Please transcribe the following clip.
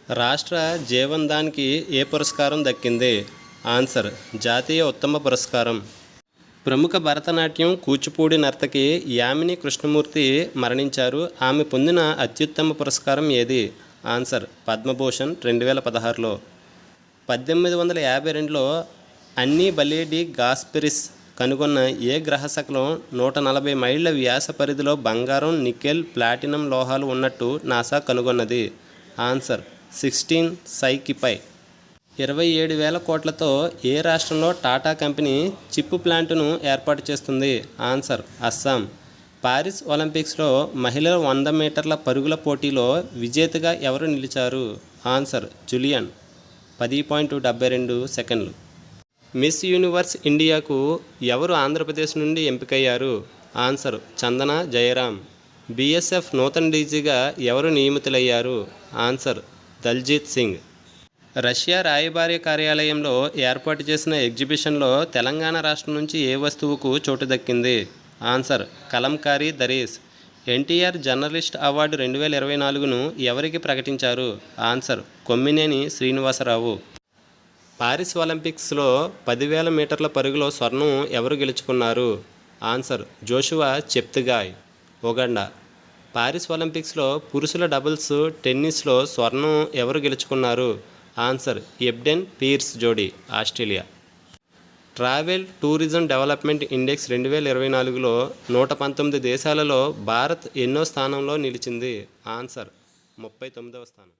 రాష్ట్ర జీవన్దాన్కి ఏ పురస్కారం దక్కింది? ఆన్సర్ జాతీయ ఉత్తమ పురస్కారం. ప్రముఖ భరతనాట్యం కూచిపూడి నర్తకి యామిని కృష్ణమూర్తి మరణించారు. ఆమె పొందిన అత్యుత్తమ పురస్కారం ఏది? ఆన్సర్ పద్మభూషణ్ 2016లో. 1852లో అన్నీ బలేడి గాస్పెరిస్ కనుగొన్న ఏ గ్రహశకలం 140 మైళ్ళ వ్యాస పరిధిలో బంగారం, నికెల్, ప్లాటినం లోహాలు ఉన్నట్టు నాసా కనుగొన్నది? ఆన్సర్ 16 సైకిపై. 27,000 కోట్లతో ఏ రాష్ట్రంలో టాటా కంపెనీ చిప్ ప్లాంటును ఏర్పాటు చేస్తుంది? ఆన్సర్ అస్సాం. పారిస్ ఒలింపిక్స్లో మహిళల 100 మీటర్ల పరుగుల పోటీలో విజేతగా ఎవరు నిలిచారు? ఆన్సర్ జులియన్ 10.72 సెకండ్లు. మిస్ యూనివర్స్ ఇండియాకు ఎవరు ఆంధ్రప్రదేశ్ నుండి ఎంపికయ్యారు? ఆన్సర్ చందన జయరాం. బీఎస్ఎఫ్ నూతన డీజీగా ఎవరు నియమితులయ్యారు? ఆన్సర్ దల్జీత్ సింగ్. రష్యా రాయబారి కార్యాలయంలో ఏర్పాటు చేసిన ఎగ్జిబిషన్లో తెలంగాణ రాష్ట్రం నుంచి ఏ వస్తువుకు చోటు దక్కింది? Answer Kalamkari dhurries. NTR journalist award 2024ను ఎవరికి ప్రకటించారు? ఆన్సర్ కొమ్మినేని శ్రీనివాసరావు. పారిస్ ఒలింపిక్స్లో 10,000 మీటర్ల పరుగులో స్వర్ణం ఎవరు గెలుచుకున్నారు? Answer Joshua Cheptegei, Uganda. Paris ఒలింపిక్స్లో పురుషుల డబుల్స్ టెన్నిస్లో స్వర్ణం ఎవరు గెలుచుకున్నారు? ఆన్సర్ ఎబ్డెన్ పీర్స్ జోడీ, Australia. Travel tourism development index 2024లో 119 దేశాలలో భారత్ ఎన్నో స్థానంలో నిలిచింది? ఆన్సర్ 39వ స్థానం.